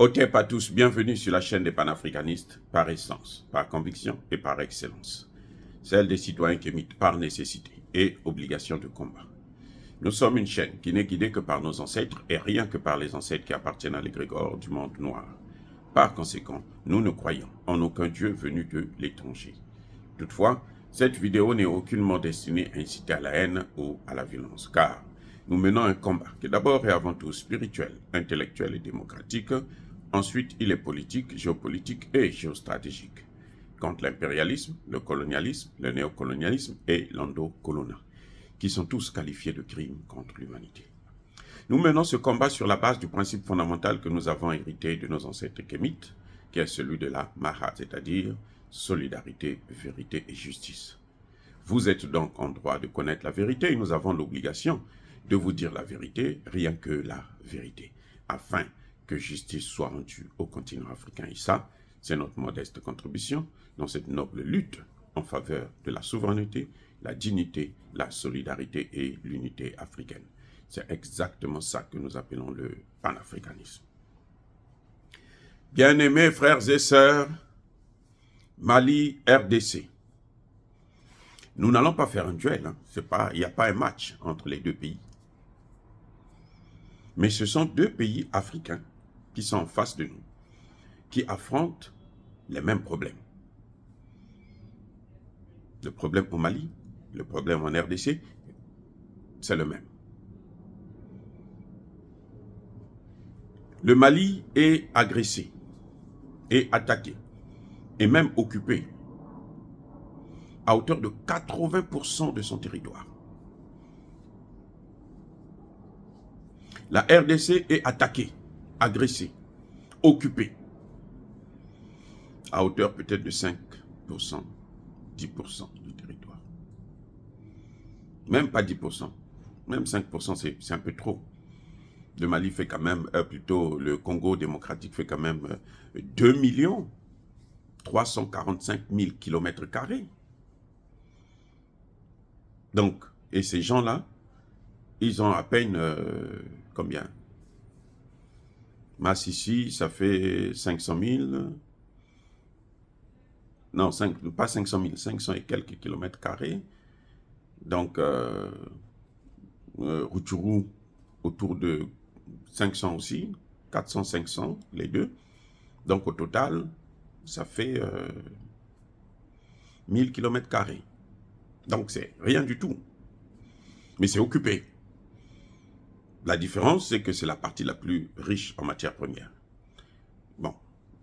Otep à tous, bienvenue sur la chaîne des panafricanistes, par essence, par conviction et par excellence. Celle des citoyens qui émitent par nécessité et obligation de combat. Nous sommes une chaîne qui n'est guidée que par nos ancêtres et rien que par les ancêtres qui appartiennent à l'égrégore du monde noir. Par conséquent, nous ne croyons en aucun Dieu venu de l'étranger. Toutefois, cette vidéo n'est aucunement destinée à inciter à la haine ou à la violence, car nous menons un combat qui d'abord et avant tout spirituel, intellectuel et démocratique. Ensuite, il est politique, géopolitique et géostratégique, contre l'impérialisme, le colonialisme, le néocolonialisme et l'endocoloniat, qui sont tous qualifiés de crimes contre l'humanité. Nous menons ce combat sur la base du principe fondamental que nous avons hérité de nos ancêtres kémites, qui est celui de la Mahat, c'est-à-dire solidarité, vérité et justice. Vous êtes donc en droit de connaître la vérité et nous avons l'obligation de vous dire la vérité, rien que la vérité, afin que justice soit rendue au continent africain. Et ça, c'est notre modeste contribution dans cette noble lutte en faveur de la souveraineté, la dignité, la solidarité et l'unité africaine. C'est exactement ça que nous appelons le panafricanisme. Bien-aimés frères et sœurs, Mali, RDC. Nous n'allons pas faire un duel, hein. Il n'y a pas un match entre les deux pays. Mais ce sont deux pays africains qui sont en face de nous, qui affrontent les mêmes problèmes. Le problème au Mali, le problème en RDC, c'est le même. Le Mali est agressé, est attaqué, et même occupé à hauteur de 80% de son territoire. La RDC est attaquée, agressée, occupée, à hauteur peut-être de 5%, 10% du territoire. Même pas 10%, même 5%, c'est un peu trop. Le Mali fait quand même, plutôt le Congo démocratique fait quand même 2 345 000 km². Donc, et ces gens-là, ils ont à peine, combien? Massissi, ça fait 500 000. Non, pas 500 000, 500 et quelques km². Donc, Rutshuru, autour de 500 aussi, 400, 500, les deux. Donc, au total, ça fait 1000 km². Donc, c'est rien du tout. Mais c'est occupé. La différence, c'est que c'est la partie la plus riche en matières premières. Bon,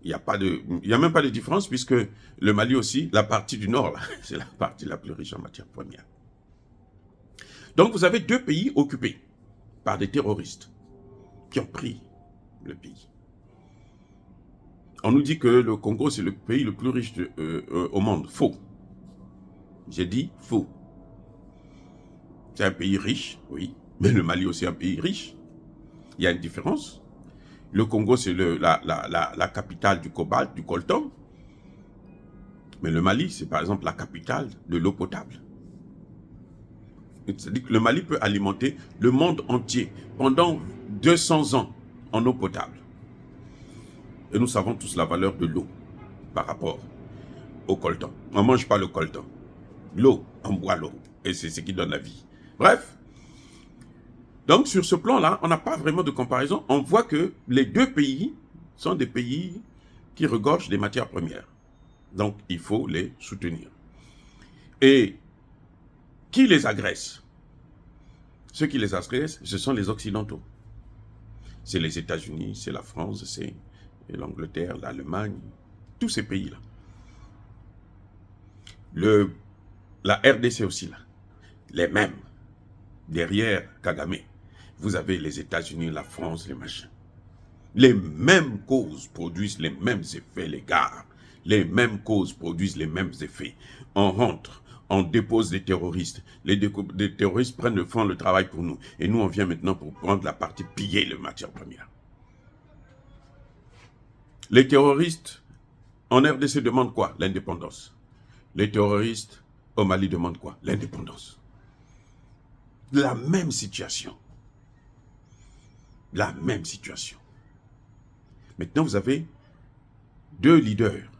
il n'y a même pas de différence puisque le Mali aussi, la partie du nord, c'est la partie la plus riche en matières premières. Donc, vous avez deux pays occupés par des terroristes qui ont pris le pays. On nous dit que le Congo, c'est le pays le plus riche au monde. Faux. J'ai dit faux. C'est un pays riche, oui, mais le Mali aussi est un pays riche. Il y a une différence. Le Congo, c'est la capitale du cobalt, du coltan. Mais le Mali, c'est par exemple la capitale de l'eau potable. C'est-à-dire que le Mali peut alimenter le monde entier pendant 200 ans en eau potable. Et nous savons tous la valeur de l'eau par rapport au coltan. On ne mange pas le coltan. L'eau, on boit l'eau. Et c'est ce qui donne la vie. Bref. Donc sur ce plan-là, on n'a pas vraiment de comparaison. On voit que les deux pays sont des pays qui regorgent des matières premières. Donc il faut les soutenir. Et qui les agresse? Ceux qui les agressent, ce sont les Occidentaux. C'est les États-Unis, c'est la France, c'est l'Angleterre, l'Allemagne, tous ces pays-là. La RDC aussi, là, les mêmes. Derrière Kagame, vous avez les États-Unis, la France, les machins. Les mêmes causes produisent les mêmes effets, les gars. Les mêmes causes produisent les mêmes effets. On rentre, on dépose des terroristes. Les terroristes font le travail pour nous. Et nous, on vient maintenant pour prendre la partie, piller les matières premières. Les terroristes en RDC demandent quoi? L'indépendance. Les terroristes au Mali demandent quoi? L'indépendance. La même situation. La même situation. Maintenant, vous avez deux leaders.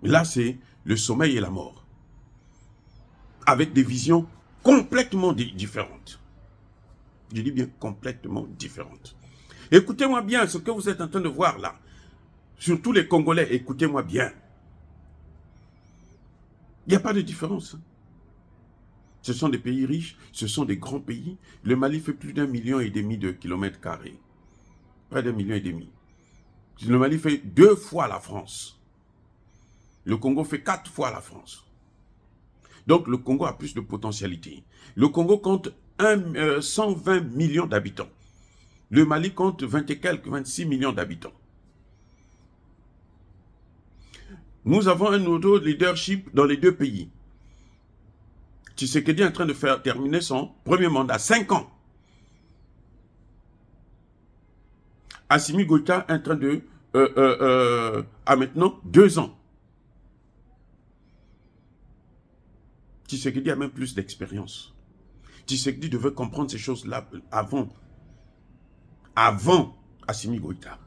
Là, c'est le sommeil et la mort. Avec des visions complètement différentes. Je dis bien complètement différentes. Écoutez-moi bien ce que vous êtes en train de voir là. Surtout les Congolais, écoutez-moi bien. Il n'y a pas de différence. Ce sont des pays riches, ce sont des grands pays. Le Mali fait plus d'1,5 million de kilomètres carrés. Près d'1,5 million. Le Mali fait 2 fois la France. Le Congo fait 4 fois la France. Donc le Congo a plus de potentialité. Le Congo compte 120 millions d'habitants. Le Mali compte 20 et quelques, 26 millions d'habitants. Nous avons un autre leadership dans les deux pays. Tshisekedi est en train de faire terminer son premier mandat, 5 ans. Assimi Goïta est en train de, à maintenant 2 ans. Tshisekedi a même plus d'expérience. Tshisekedi devait comprendre ces choses-là avant Assimi Goïta.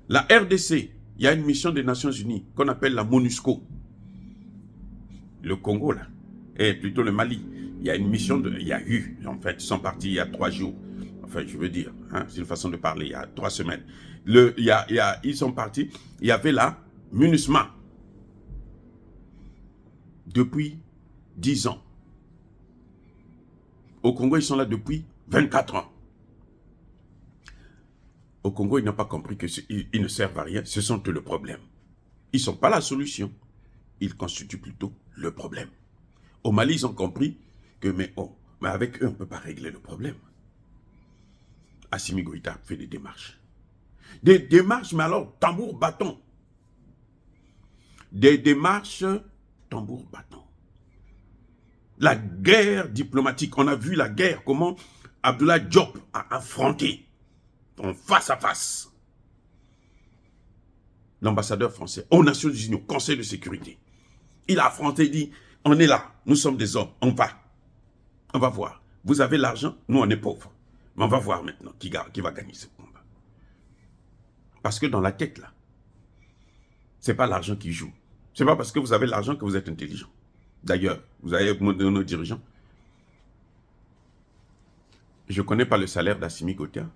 La RDC, il y a une mission des Nations Unies qu'on appelle la MONUSCO. Le Congo, là, et plutôt le Mali, il y a une mission, il y a eu, en fait, ils sont partis il y a 3 jours. Enfin, je veux dire, hein, c'est une façon de parler, il y a 3 semaines. Ils sont partis, il y avait la MINUSMA. Depuis 10 ans. Au Congo, ils sont là depuis 24 ans. Au Congo, ils n'ont pas compris qu'ils ne servent à rien, ce sont eux le problème. Ils ne sont pas la solution, ils constituent plutôt le problème. Au Mali, ils ont compris que, mais avec eux, on ne peut pas régler le problème. Assimi Goïta fait des démarches. Des démarches, mais alors, tambour-bâton. Des démarches, tambour-bâton. La guerre diplomatique, on a vu la guerre, comment Abdoulaye Diop a affronté, en face à face, l'ambassadeur français aux Nations Unies, au Conseil de sécurité. Il a affronté, il dit, on est là, nous sommes des hommes, on va voir. Vous avez l'argent, nous on est pauvres. Mais on va voir maintenant qui va gagner ce combat. Parce que dans la tête là, c'est pas l'argent qui joue. C'est pas parce que vous avez l'argent que vous êtes intelligent. D'ailleurs, vous avez nos dirigeants. Je ne connais pas le salaire d'Assimi Goïta,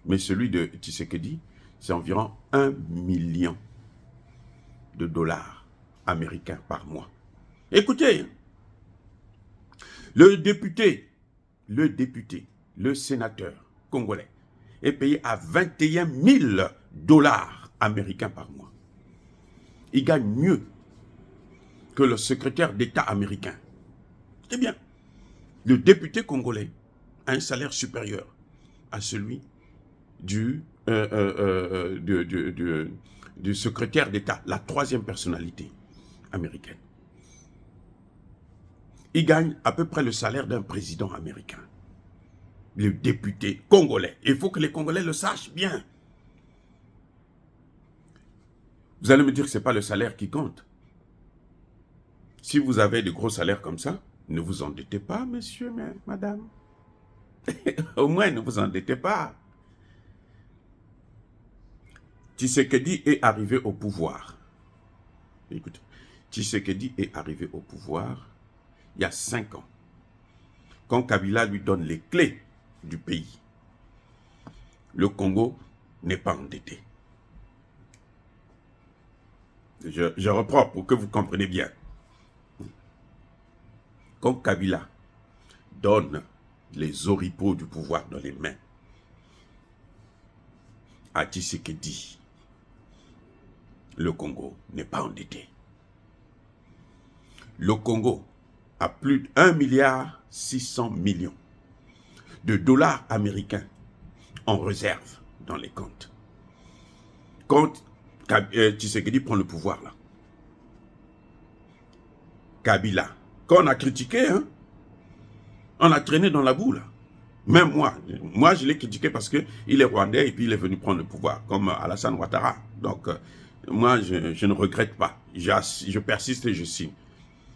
mais celui de Tshisekedi, c'est environ 1 million de dollars américains par mois. Écoutez, le député, le sénateur congolais est payé à 21 000 dollars américains par mois. Il gagne mieux que le secrétaire d'État américain. C'est bien. Le député congolais a un salaire supérieur à celui du secrétaire d'État, la 3e personnalité américaine. Il gagne à peu près le salaire d'un président américain. Le député congolais. Il faut que les Congolais le sachent bien. Vous allez me dire que ce n'est pas le salaire qui compte. Si vous avez de gros salaires comme ça, ne vous endettez pas, monsieur, madame. Au moins, ne vous endettez pas. Tshisekedi est arrivé au pouvoir. Écoutez, Tshisekedi est arrivé au pouvoir il y a 5 ans. Quand Kabila lui donne les clés du pays, le Congo n'est pas endetté. Je reprends pour que vous compreniez bien. Quand Kabila donne les oripeaux du pouvoir dans les mains à Tshisekedi, le Congo n'est pas endetté. Le Congo a plus d'1,6 milliard de dollars américains en réserve dans les comptes. Quand Tshisekedi prend le pouvoir là, Kabila, quand on a critiqué, hein, on a traîné dans la boue là. Même moi je l'ai critiqué parce qu'il est rwandais et puis il est venu prendre le pouvoir, comme Alassane Ouattara. Donc, moi je ne regrette pas, je persiste et je signe.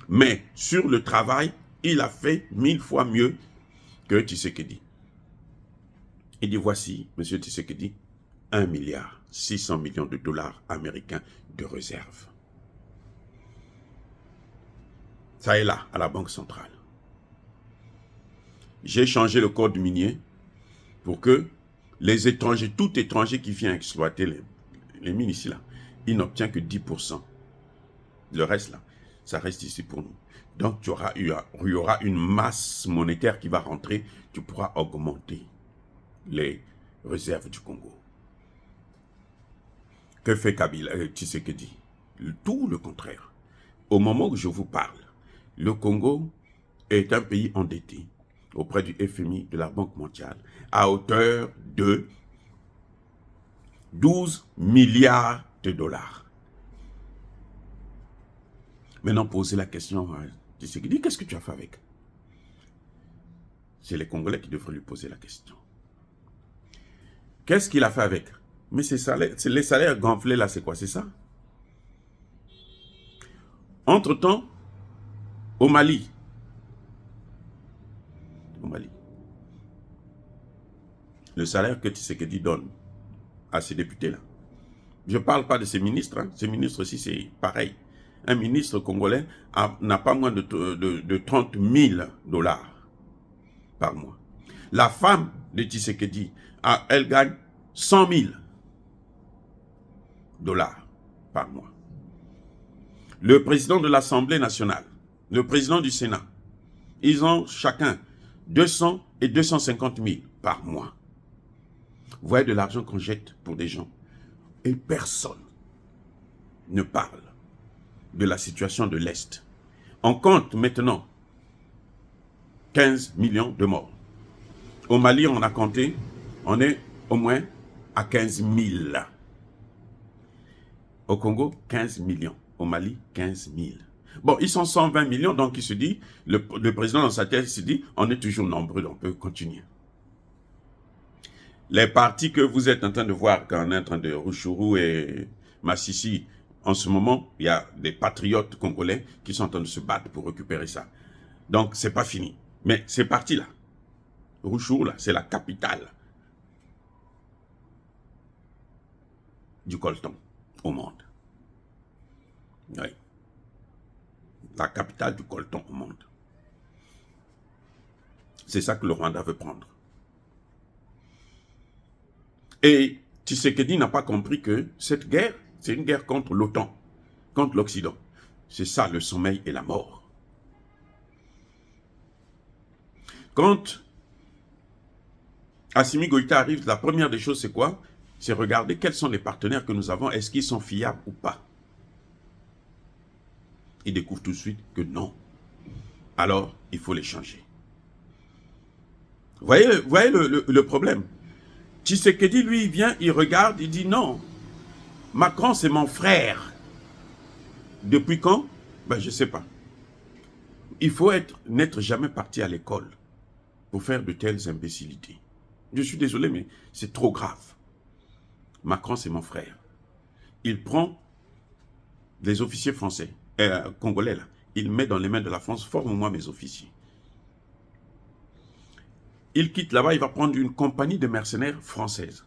Mais sur le travail, il a fait 1000 fois mieux que Tshisekedi. Il dit, voici, M. Tshisekedi, 1 milliard 600 millions de dollars américains de réserve. Ça est là, à la Banque centrale. J'ai changé le code minier pour que les étrangers, tout étranger qui vient exploiter les mines ici, là, il n'obtient que 10%. Le reste, là, ça reste ici pour nous. Donc, il y aura une masse monétaire qui va rentrer. Tu pourras augmenter les réserves du Congo. Que fait Kabila, Tshisekedi? Tout le contraire. Au moment où je vous parle, le Congo est un pays endetté auprès du FMI, de la Banque mondiale, à hauteur de 12 milliards de dollars. Maintenant, posez la question à Tshisekedi, qu'est-ce que tu as fait avec? C'est les Congolais qui devraient lui poser la question. Qu'est-ce qu'il a fait avec? Mais les salaires gonflés là, c'est quoi? C'est ça? Entre-temps, au Mali, le salaire que Tshisekedi donne à ces députés-là. Je ne parle pas de ces ministres. Hein. Ces ministres aussi, c'est pareil. Un ministre congolais n'a pas moins de 30 000 dollars par mois. La femme de Tshisekedi, elle gagne 100 000 dollars par mois. Le président de l'Assemblée nationale, le président du Sénat, ils ont chacun 200 et 250 000 par mois. Vous voyez de l'argent qu'on jette pour des gens. Et personne ne parle de la situation de l'Est. On compte maintenant 15 millions de morts. Au Mali, on a compté, on est au moins à 15 000. Au Congo, 15 millions. Au Mali, 15 000. Bon, ils sont 120 millions, donc il se dit, le président dans sa tête se dit, on est toujours nombreux, on peut continuer. Les partis que vous êtes en train de voir, quand on est en train de Rutshuru et Masisi, en ce moment, il y a des patriotes congolais qui sont en train de se battre pour récupérer ça. Donc, c'est pas fini. Mais c'est parti là. Rutshuru, là, c'est la capitale du coltan au monde. Oui. La capitale du coltan au monde. C'est ça que le Rwanda veut prendre. Et Tshisekedi n'a pas compris que cette guerre, c'est une guerre contre l'OTAN, contre l'Occident. C'est ça le sommeil et la mort. Quand Assimi Goïta arrive, la première des choses c'est quoi? C'est regarder quels sont les partenaires que nous avons, est-ce qu'ils sont fiables ou pas? Il découvre tout de suite que non. Alors, il faut les changer. Vous voyez le problème? Tshisekedi, lui, il vient, il regarde, il dit non. Macron, c'est mon frère. Depuis quand? Ben, je ne sais pas. Il faut n'être jamais parti à l'école pour faire de telles imbécilités. Je suis désolé, mais c'est trop grave. Macron, c'est mon frère. Il prend des officiers français, congolais, là. Il met dans les mains de la France, forme-moi mes officiers. Il quitte là-bas, il va prendre une compagnie de mercenaires française.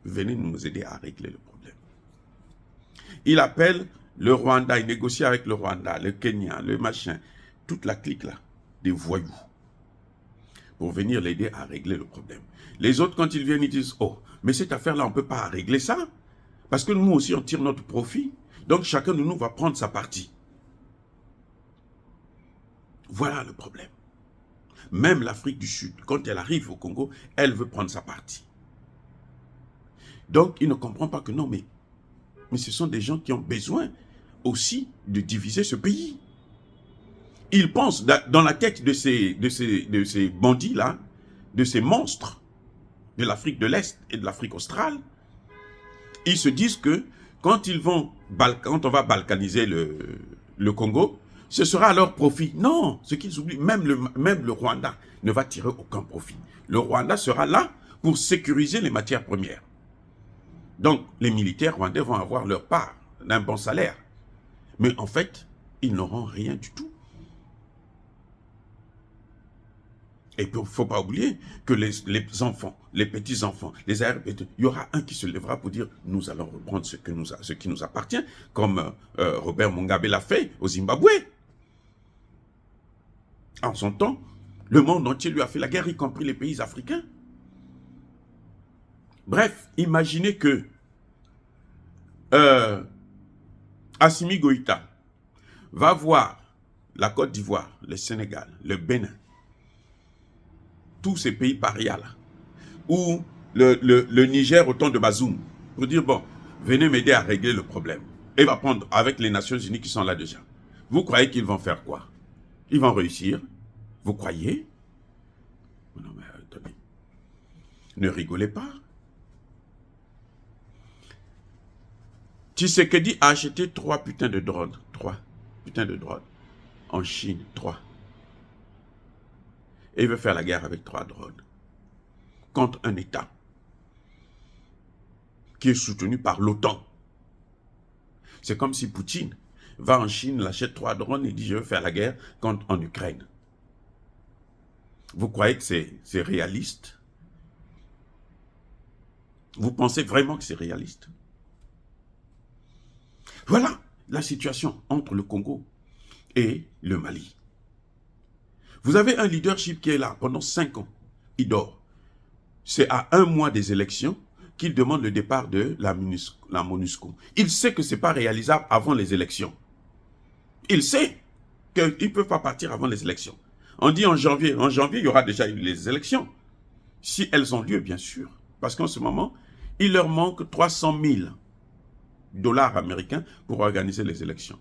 Venez nous aider à régler le problème. Il appelle le Rwanda, il négocie avec le Rwanda, le Kenya, le machin, toute la clique là, des voyous, pour venir l'aider à régler le problème. Les autres, quand ils viennent, ils disent, oh, mais cette affaire-là, on ne peut pas régler ça, parce que nous aussi, on tire notre profit, donc chacun de nous va prendre sa partie. Voilà le problème. Même l'Afrique du Sud, quand elle arrive au Congo, elle veut prendre sa partie. Donc, il ne comprend pas que non, mais ce sont des gens qui ont besoin aussi de diviser ce pays. Ils pensent, dans la tête de ces bandits-là, de ces monstres de l'Afrique de l'Est et de l'Afrique australe, ils se disent que quand on va balkaniser le Congo, ce sera à leur profit. Non, ce qu'ils oublient, même le Rwanda ne va tirer aucun profit. Le Rwanda sera là pour sécuriser les matières premières. Donc, les militaires rwandais vont avoir leur part d'un bon salaire. Mais en fait, ils n'auront rien du tout. Et il ne faut pas oublier que les enfants, les petits-enfants, les arrière-petits, il y aura un qui se lèvera pour dire « nous allons reprendre ce qui nous appartient », comme Robert Mugabe l'a fait au Zimbabwe. En son temps, le monde entier lui a fait la guerre, y compris les pays africains. Bref, imaginez que Assimi Goïta va voir la Côte d'Ivoire, le Sénégal, le Bénin, tous ces pays parias là, ou le Niger au temps de Bazoum, pour dire bon, venez m'aider à régler le problème. Et va prendre avec les Nations Unies qui sont là déjà. Vous croyez qu'ils vont faire quoi? Ils vont réussir? Vous croyez? Non mais attendez. Ne rigolez pas. Tshisekedi a acheté 3 putains de drones. 3 putains de drones. En Chine, 3. Et il veut faire la guerre avec 3 drones. Contre un État qui est soutenu par l'OTAN. C'est comme si Poutine va en Chine, l'achète 3 drones et dit je veux faire la guerre en Ukraine. Vous croyez que c'est réaliste? Vous pensez vraiment que c'est réaliste? Voilà la situation entre le Congo et le Mali. Vous avez un leadership qui est là pendant 5 ans. Il dort. C'est à 1 mois des élections qu'il demande le départ de la MONUSCO. Il sait que ce n'est pas réalisable avant les élections. Il sait qu'ils ne peuvent pas partir avant les élections. On dit en janvier. En janvier, il y aura déjà eu les élections. Si elles ont lieu, bien sûr. Parce qu'en ce moment, il leur manque 300 000 $ américains pour organiser les élections.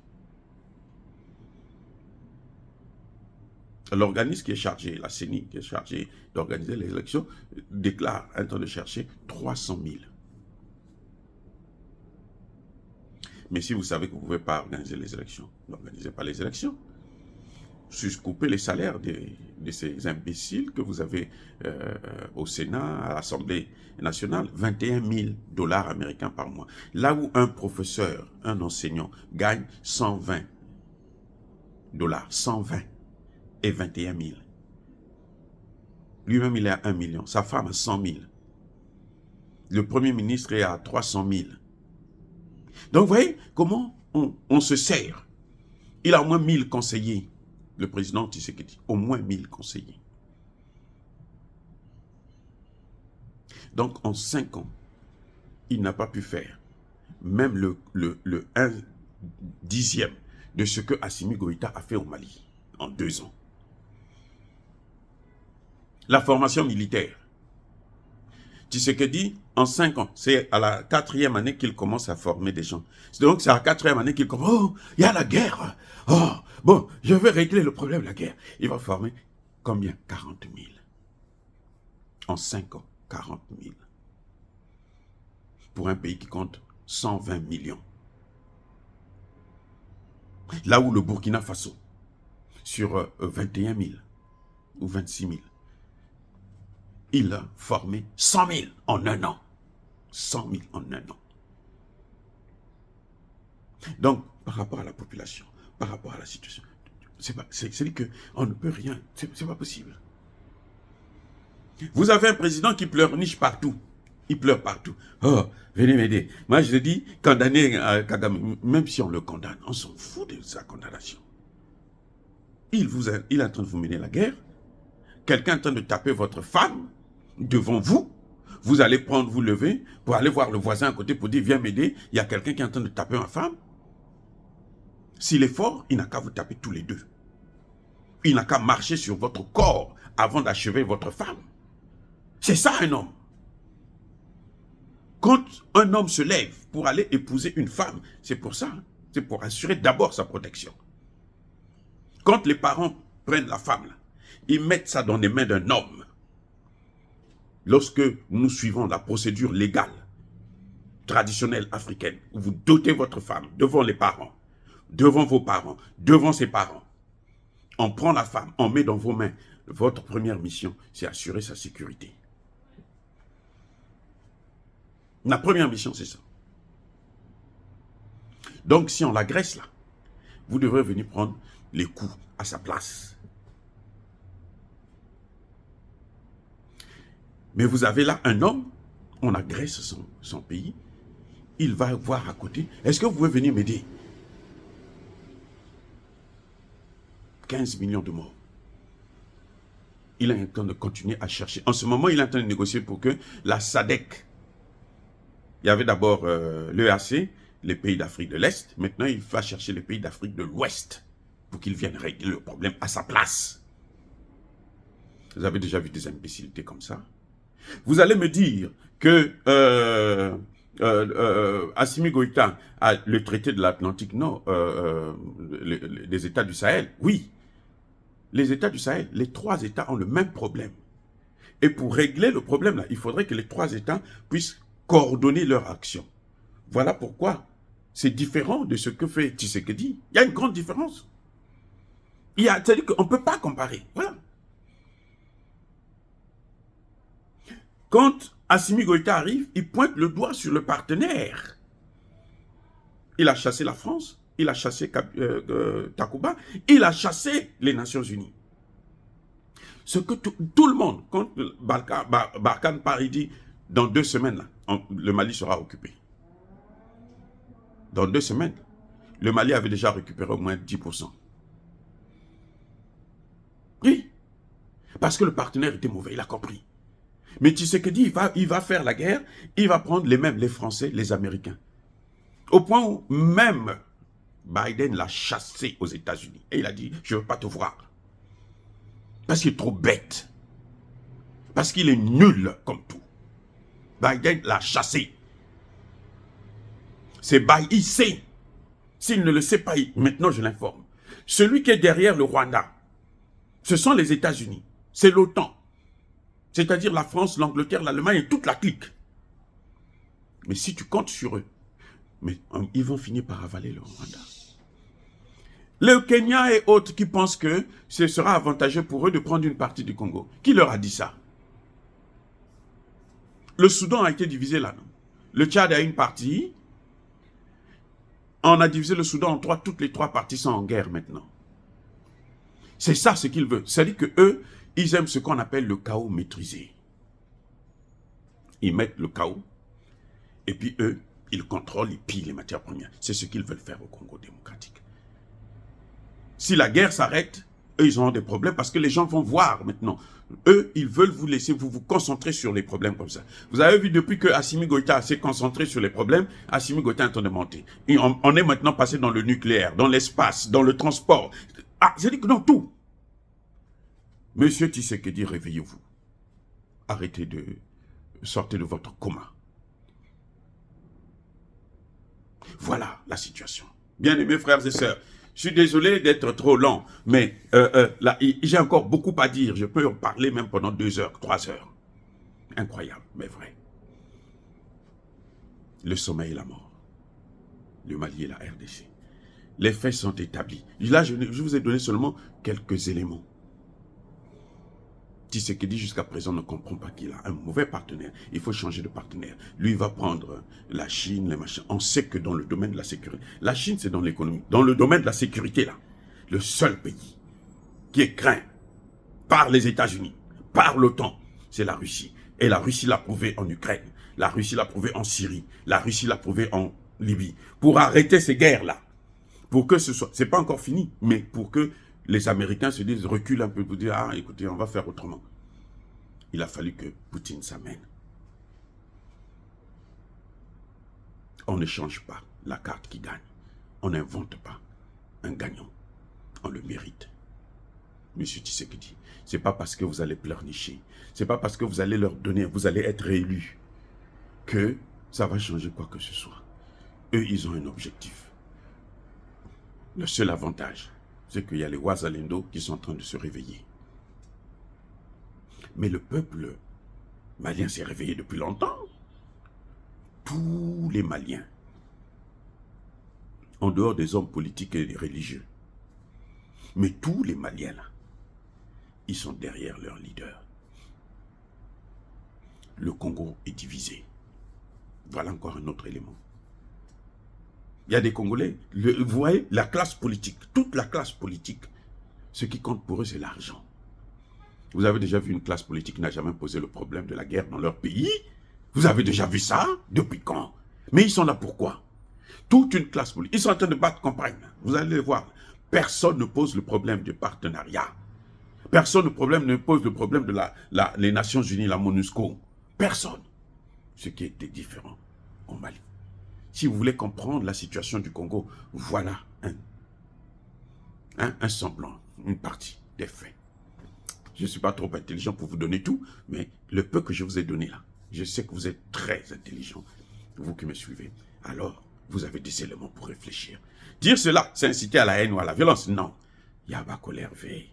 L'organisme qui est chargé, la CENI, qui est chargé d'organiser les élections, déclare un temps de chercher 300 000. Mais si vous savez que vous ne pouvez pas organiser les élections, n'organisez pas les élections. Coupez les salaires de ces imbéciles que vous avez au Sénat, à l'Assemblée nationale, 21 000 $ américains par mois. Là où un professeur, un enseignant gagne 120 $, 120 et 21 000. Lui-même, il est à 1 million. Sa femme à 100 000. Le Premier ministre est à 300 000. Donc, vous voyez comment on se sert. Il a au moins 1000 conseillers. Le président Tshisekedi, au moins 1000 conseillers. Donc, en 5 ans, il n'a pas pu faire même le 1/10 de ce que Assimi Goïta a fait au Mali en 2 ans. La formation militaire. Tshisekedi, en 5 ans, c'est à la 4e année qu'il commence à former des gens. Donc, c'est à la 4e année qu'il commence. Oh, il y a la guerre. Oh, bon, je vais régler le problème de la guerre. Il va former combien? 40 000. En 5 ans, 40 000. Pour un pays qui compte 120 millions. Là où le Burkina Faso, sur 21 000 ou 26 000, il a formé 100 000 en 1 an. 100 000 en 1 an. Donc, par rapport à la population, par rapport à la situation, c'est qu'on ne peut rien, c'est pas possible. Vous avez un président qui pleurniche partout. Il pleure partout. Oh, venez m'aider. Moi, je dis, condamner Kagame, même si on le condamne, on s'en fout de sa condamnation. Il est en train de vous mener la guerre. Quelqu'un est en train de taper votre femme devant vous. Vous allez prendre, vous lever, pour aller voir le voisin à côté pour dire, viens m'aider. Il y a quelqu'un qui est en train de taper ma femme. S'il est fort, il n'a qu'à vous taper tous les deux. Il n'a qu'à marcher sur votre corps avant d'achever votre femme. C'est ça un homme. Quand un homme se lève pour aller épouser une femme, c'est pour ça. C'est pour assurer d'abord sa protection. Quand les parents prennent la femme, là, ils mettent ça dans les mains d'un homme. Lorsque nous suivons la procédure légale, traditionnelle africaine, où vous dotez votre femme devant les parents, devant vos parents, devant ses parents, on prend la femme, on met dans vos mains. Votre première mission, c'est assurer sa sécurité. La première mission, c'est ça. Donc, si on l'agresse là, vous devrez venir prendre les coups à sa place. Mais vous avez là un homme, on agresse son pays, il va voir à côté, est-ce que vous pouvez venir m'aider? 15 millions de morts. Il est en train de continuer à chercher. En ce moment, il est en train de négocier pour que la SADC, il y avait d'abord l'EAC, les pays d'Afrique de l'Est, maintenant il va chercher les pays d'Afrique de l'Ouest pour qu'ils viennent régler le problème à sa place. Vous avez déjà vu des imbécilités comme ça? Vous allez me dire que Assimi Goïta a le traité de l'Atlantique Nord, des États du Sahel. Oui, les États du Sahel, les 3 États ont le même problème. Et pour régler le problème, là, il faudrait que les 3 États puissent coordonner leur action. Voilà pourquoi c'est différent de ce que fait Tshisekedi. Il y a une grande différence. C'est-à-dire qu'on ne peut pas comparer. Voilà. Quand Assimi Goïta arrive, il pointe le doigt sur le partenaire. Il a chassé la France, il a chassé Takuba, il a chassé les Nations Unies. Ce que tout le monde, quand Barkhane Paris dit, dans 2 semaines, là, le Mali sera occupé. Dans 2 semaines, le Mali avait déjà récupéré au moins 10%. Oui, parce que le partenaire était mauvais, il a compris. Mais Tshisekedi, il va faire la guerre, il va prendre les Français, les Américains. Au point où même Biden l'a chassé aux États-Unis. Et il a dit, je ne veux pas te voir. Parce qu'il est trop bête. Parce qu'il est nul comme tout. Biden l'a chassé. C'est Biden, sait. S'il ne le sait pas, maintenant je l'informe. Celui qui est derrière le Rwanda, ce sont les États-Unis. C'est l'OTAN. C'est-à-dire la France, l'Angleterre, l'Allemagne et toute la clique. Mais si tu comptes sur eux, mais ils vont finir par avaler le Rwanda. Le Kenya et autres qui pensent que ce sera avantageux pour eux de prendre une partie du Congo. Qui leur a dit ça? Le Soudan a été divisé là. Non? Le Tchad a une partie. On a divisé le Soudan en 3. Toutes les 3 parties sont en guerre maintenant. C'est ça ce qu'ils veulent. C'est-à-dire que eux, ils aiment ce qu'on appelle le chaos maîtrisé. Ils mettent le chaos. Et puis eux, ils contrôlent, ils pillent les matières premières. C'est ce qu'ils veulent faire au Congo démocratique. Si la guerre s'arrête, eux, ils auront des problèmes parce que les gens vont voir maintenant. Eux, ils veulent vous laisser vous concentrer sur les problèmes comme ça. Vous avez vu, depuis que Assimi Goïta s'est concentré sur les problèmes, Assimi Goïta est en train de monter. Et on est maintenant passé dans le nucléaire, dans l'espace, dans le transport. Ah, j'ai dit que dans tout. Monsieur Tshisekedi, réveillez-vous. Arrêtez de sortir de votre coma. Voilà la situation. Bien-aimés frères et sœurs, je suis désolé d'être trop lent, mais là, j'ai encore beaucoup à dire. Je peux en parler même pendant 2 heures, 3 heures. Incroyable, mais vrai. Le sommeil et la mort. Le Mali et la RDC. Les faits sont établis. Là, je vous ai donné seulement quelques éléments. Tshisekedi jusqu'à présent ne comprend pas qu'il a un mauvais partenaire. Il faut changer de partenaire. Lui, il va prendre la Chine, les machins. On sait que dans le domaine de la sécurité, la Chine, c'est dans l'économie. Dans le domaine de la sécurité, là, le seul pays qui est craint par les États-Unis, par l'OTAN, c'est la Russie. Et la Russie l'a prouvé en Ukraine. La Russie l'a prouvé en Syrie. La Russie l'a prouvé en Libye. Pour arrêter ces guerres-là, pour que ce soit, c'est pas encore fini, mais pour que les Américains se disent, reculent un peu pour dire, ah, écoutez, on va faire autrement. Il a fallu que Poutine s'amène. On ne change pas la carte qui gagne. On n'invente pas un gagnant. On le mérite. Monsieur Tshisekedi, c'est pas parce que vous allez pleurnicher, c'est pas parce que vous allez leur donner, vous allez être réélu, que ça va changer quoi que ce soit. Eux, ils ont un objectif. Le seul avantage, c'est qu'il y a les Ouazalendo qui sont en train de se réveiller. Mais le peuple malien s'est réveillé depuis longtemps. Tous les Maliens, en dehors des hommes politiques et des religieux, mais tous les Maliens là, ils sont derrière leur leader. Le Congo est divisé. Voilà encore un autre élément. Il y a des Congolais, vous voyez, la classe politique, toute la classe politique, ce qui compte pour eux, c'est l'argent. Vous avez déjà vu une classe politique qui n'a jamais posé le problème de la guerre dans leur pays? Vous avez déjà vu ça? Depuis quand? Mais ils sont là pourquoi? Toute une classe politique. Ils sont en train de battre campagne. Vous allez le voir. Personne ne pose le problème du partenariat. Personne ne pose le problème de les Nations Unies, la MONUSCO. Personne. Ce qui était différent au Mali. Si vous voulez comprendre la situation du Congo, voilà un semblant, une partie des faits. Je ne suis pas trop intelligent pour vous donner tout, mais le peu que je vous ai donné là, je sais que vous êtes très intelligent, vous qui me suivez. Alors, vous avez des éléments pour réfléchir. Dire cela, c'est inciter à la haine ou à la violence. Non. Yaba colère veille,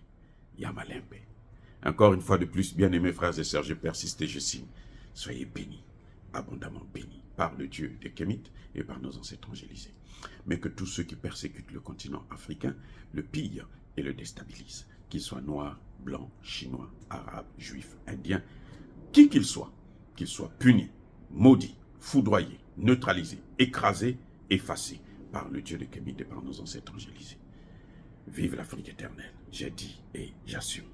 Yama limbe. Encore une fois de plus, bien-aimés frères et sœurs, je persiste et je signe. Soyez bénis, abondamment bénis, par le Dieu des Kémites et par nos ancêtres angélisés. Mais que tous ceux qui persécutent le continent africain le pillent et le déstabilisent, qu'ils soient noirs, blancs, chinois, arabes, juifs, indiens, qui qu'ils soient punis, maudits, foudroyés, neutralisés, écrasés, effacés par le Dieu des Kémites et par nos ancêtres angélisés. Vive l'Afrique éternelle, j'ai dit et j'assume.